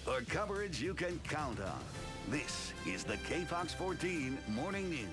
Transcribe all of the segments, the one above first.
The coverage you can count on. This is the KFOX 14 Morning News.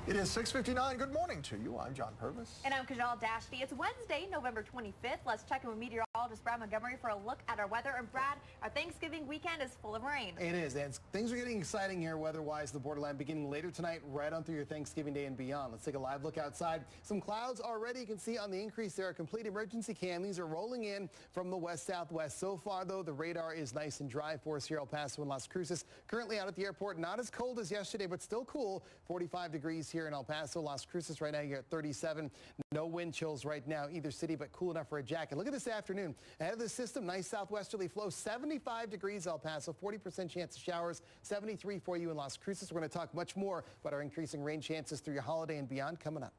It is 6:59. Good morning to you. I'm John Purvis. And I'm Kajal Dashti. It's Wednesday, November 25th. Let's check in with meteorologist Brad Montgomery for a look at our weather. And Brad, our Thanksgiving weekend is full of rain. It is, and things are getting exciting here weather-wise. The borderline beginning later tonight, right on through your Thanksgiving Day and beyond. Let's take a live look outside. Some clouds already. You can see on the increase there a complete emergency cam. These are rolling in from the west-southwest. So far, though, the radar is nice and dry for us here, El Paso and Las Cruces. Currently out at the airport, not as cold as yesterday, but still cool. 45 degrees here in El Paso. Las Cruces right now, you're at 37. No wind chills right now, either city, but cool enough for a jacket. Look at this afternoon. Ahead of the system, nice southwesterly flow, 75 degrees El Paso, 40% chance of showers, 73 for you in Las Cruces. We're going to talk much more about our increasing rain chances through your holiday and beyond coming up.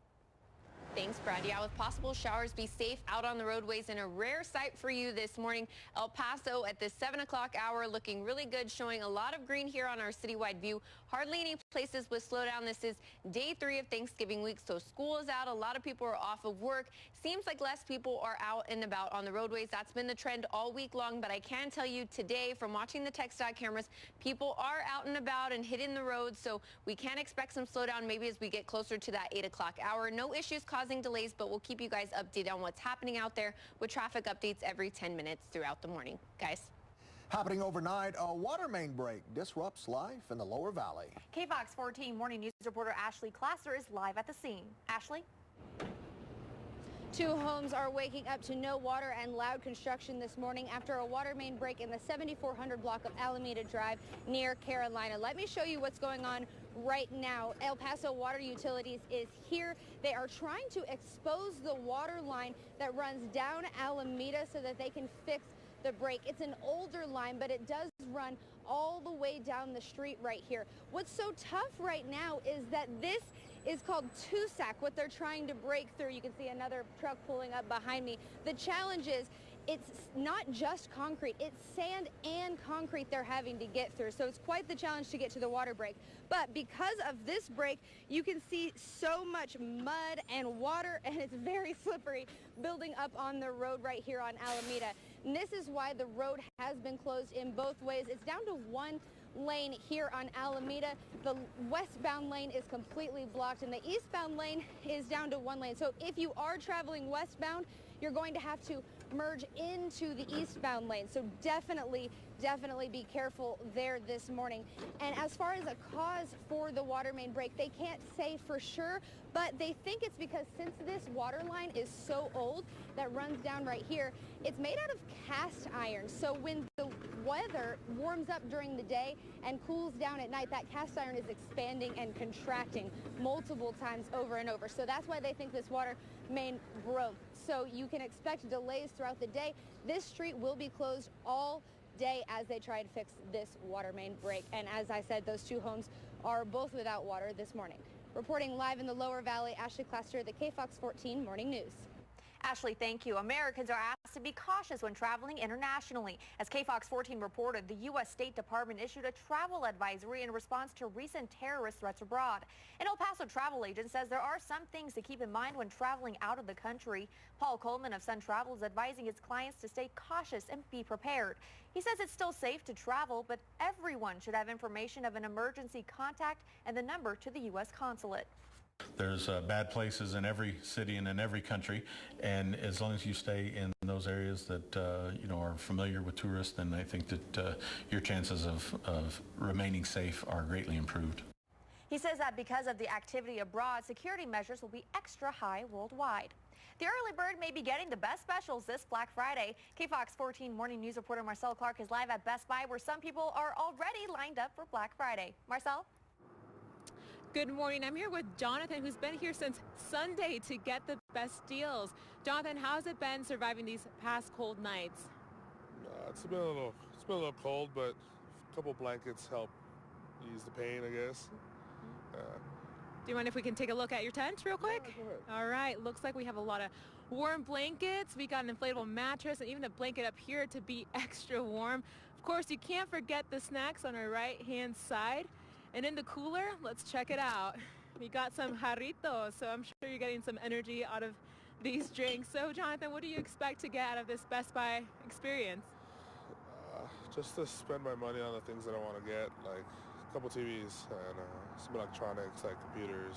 Thanks, Brad. Yeah, with possible showers, be safe out on the roadways, and a rare sight for you this morning. El Paso at the 7 o'clock hour looking really good, showing a lot of green here on our citywide view. Hardly any places with slowdown. This is day 3 of Thanksgiving week, so school is out. A lot of people are off of work. Seems like less people are out and about on the roadways. That's been the trend all week long, but I can tell you today from watching the TxDOT cameras, people are out and about and hitting the roads, so we can expect some slowdown maybe as we get closer to that 8 o'clock hour. No issues causing delays, but we'll keep you guys updated on what's happening out there with traffic updates every 10 minutes throughout the morning. Guys. Happening overnight, a water main break disrupts life in the lower valley. KFOX 14 Morning News reporter Ashley Classer is live at the scene. Ashley? 2 homes are waking up to no water and loud construction this morning after a water main break in the 7400 block of Alameda Drive near Carolina. Let me show you what's going on right now. El Paso Water Utilities is here. They are trying to expose the water line that runs down Alameda so that they can fix the break. It's an older line, but it does run all the way down the street right here. What's so tough right now is that this is called two-sack, what they're trying to break through. You can see another truck pulling up behind me. The challenge is it's not just concrete, it's sand and concrete they're having to get through. So it's quite the challenge to get to the water break. But because of this break, you can see so much mud and water, and it's very slippery building up on the road right here on Alameda. And this is why the road has been closed in both ways. It's down to one lane here on Alameda. The westbound lane is completely blocked and the eastbound lane is down to one lane. So if you are traveling westbound, you're going to have to merge into the eastbound lane. So definitely be careful there this morning. And as far as a cause for the water main break, they can't say for sure, but they think it's because since this water line is so old that runs down right here, it's made out of cast iron. So when the weather warms up during the day and cools down at night, that cast iron is expanding and contracting multiple times over and over. So that's why they think this water main broke. So you can expect delays throughout the day. This street will be closed all day as they try to fix this water main break. And as I said, those 2 homes are both without water this morning. Reporting live in the lower valley, Ashley Cluster, the KFOX 14 Morning News. Ashley, thank you. Americans are asked to be cautious when traveling internationally. As KFOX 14 reported, the U.S. State Department issued a travel advisory in response to recent terrorist threats abroad. An El Paso travel agent says there are some things to keep in mind when traveling out of the country. Paul Coleman of Sun Travel is advising his clients to stay cautious and be prepared. He says it's still safe to travel, but everyone should have information of an emergency contact and the number to the U.S. consulate. There's bad places in every city and in every country, and as long as you stay in those areas that are familiar with tourists, then I think that your chances of remaining safe are greatly improved. He says that because of the activity abroad, security measures will be extra high worldwide. The early bird may be getting the best specials this Black Friday. KFOX 14 Morning News reporter Marcel Clark is live at Best Buy, where some people are already lined up for Black Friday. Marcel? Good morning. I'm here with Jonathan, who's been here since Sunday to get the best deals. Jonathan, how's it been surviving these past cold nights? It's been a little cold, but a couple blankets help ease the pain, I guess. Do you mind if we can take a look at your tent real quick? Yeah, go ahead. All right. Looks like we have a lot of warm blankets. We got an inflatable mattress and even a blanket up here to be extra warm. Of course, you can't forget the snacks on our right-hand side. And in the cooler, let's check it out. we got some jarritos, so I'm sure you're getting some energy out of these drinks. So, Jonathan, what do you expect to get out of this Best Buy experience? Just to spend my money on the things that I want to get, like a couple TVs and some electronics like computers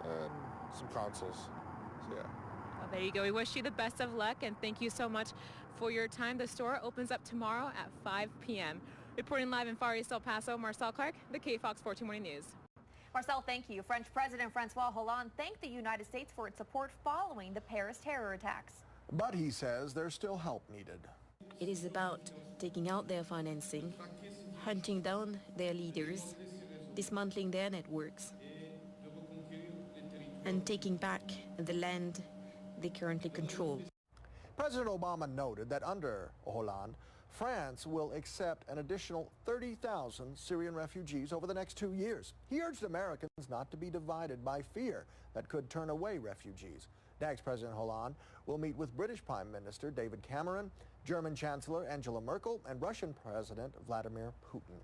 and some consoles. So, yeah. Well, there you go. We wish you the best of luck, and thank you so much for your time. The store opens up tomorrow at 5 p.m. Reporting live in Far East El Paso, Marcel Clark, the KFOX 14 Morning News. Marcel, thank you. French President Francois Hollande thanked the United States for its support following the Paris terror attacks. But he says there's still help needed. It is about taking out their financing, hunting down their leaders, dismantling their networks, and taking back the land they currently control. President Obama noted that under Hollande, France will accept an additional 30,000 Syrian refugees over the next 2 years. He urged Americans not to be divided by fear that could turn away refugees. Next, President Hollande will meet with British Prime Minister David Cameron, German Chancellor Angela Merkel, and Russian President Vladimir Putin.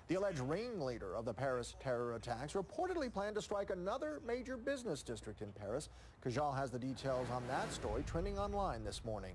The alleged ringleader of the Paris terror attacks reportedly planned to strike another major business district in Paris. Kajal has the details on that story trending online this morning.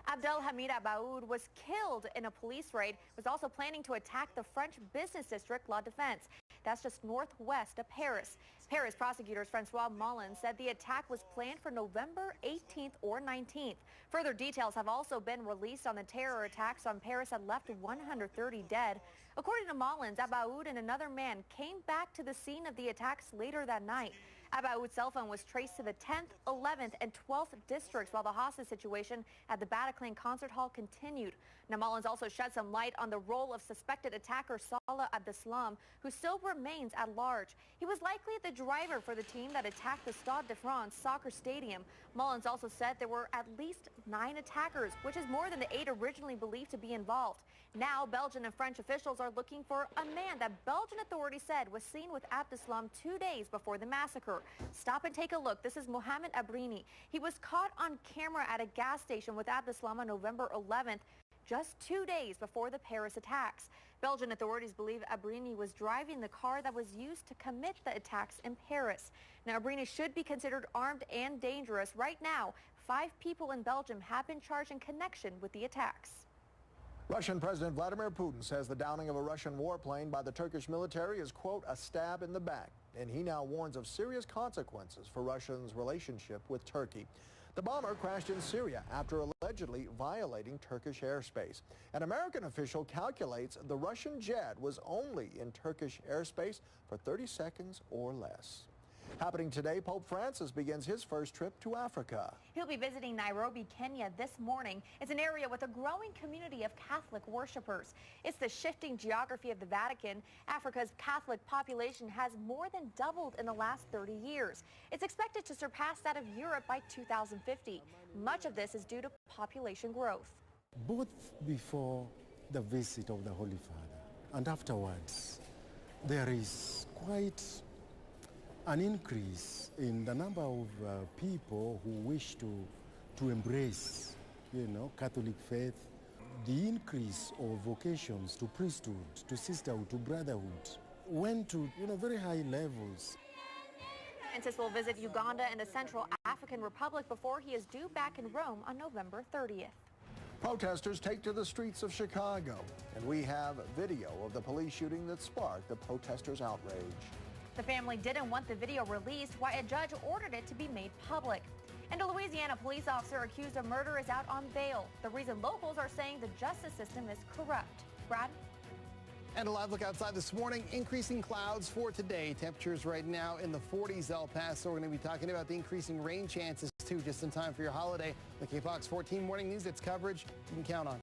Abdelhamid Abaoud was killed in a police raid, was also planning to attack the French business district La Défense. That's just northwest of Paris. Paris prosecutors Francois Molins said the attack was planned for November 18th or 19th. Further details have also been released on the terror attacks on Paris that left 130 dead. According to Molins, Abaoud and another man came back to the scene of the attacks later that night. Abaoud's cell phone was traced to the 10th, 11th, and 12th districts while the hostage situation at the Bataclan Concert Hall continued. Now, Molins also shed some light on the role of suspected attacker Salah Abdeslam, who still remains at large. He was likely the driver for the team that attacked the Stade de France soccer stadium. Molins also said there were at least 9 attackers, which is more than the 8 originally believed to be involved. Now, Belgian and French officials are looking for a man that Belgian authorities said was seen with Abdeslam 2 days before the massacre. Stop and take a look. This is Mohamed Abrini. He was caught on camera at a gas station with Abdeslam on November 11th, just 2 days before the Paris attacks. Belgian authorities believe Abrini was driving the car that was used to commit the attacks in Paris. Now, Abrini should be considered armed and dangerous. Right now, 5 people in Belgium have been charged in connection with the attacks. Russian President Vladimir Putin says the downing of a Russian warplane by the Turkish military is, quote, a stab in the back. And he now warns of serious consequences for Russia's relationship with Turkey. The bomber crashed in Syria after allegedly violating Turkish airspace. An American official calculates the Russian jet was only in Turkish airspace for 30 seconds or less. Happening today, Pope Francis begins his first trip to Africa. He'll be visiting Nairobi, Kenya this morning. It's an area with a growing community of Catholic worshipers. It's the shifting geography of the Vatican. Africa's Catholic population has more than doubled in the last 30 years. It's expected to surpass that of Europe by 2050. Much of this is due to population growth. Both before the visit of the Holy Father and afterwards, there is quite an increase in the number of people who wish to embrace, Catholic faith. The increase of vocations to priesthood, to sisterhood, to brotherhood went to, very high levels. Francis will visit Uganda and the Central African Republic before he is due back in Rome on November 30th. Protesters take to the streets of Chicago, and we have video of the police shooting that sparked the protesters' outrage. The family didn't want the video released, why a judge ordered it to be made public. And a Louisiana police officer accused of murder is out on bail. The reason locals are saying the justice system is corrupt. Brad? And a live look outside this morning, increasing clouds for today. Temperatures right now in the 40s El Paso. We're going to be talking about the increasing rain chances, too, just in time for your holiday. The KFOX 14 Morning News, it's coverage you can count on.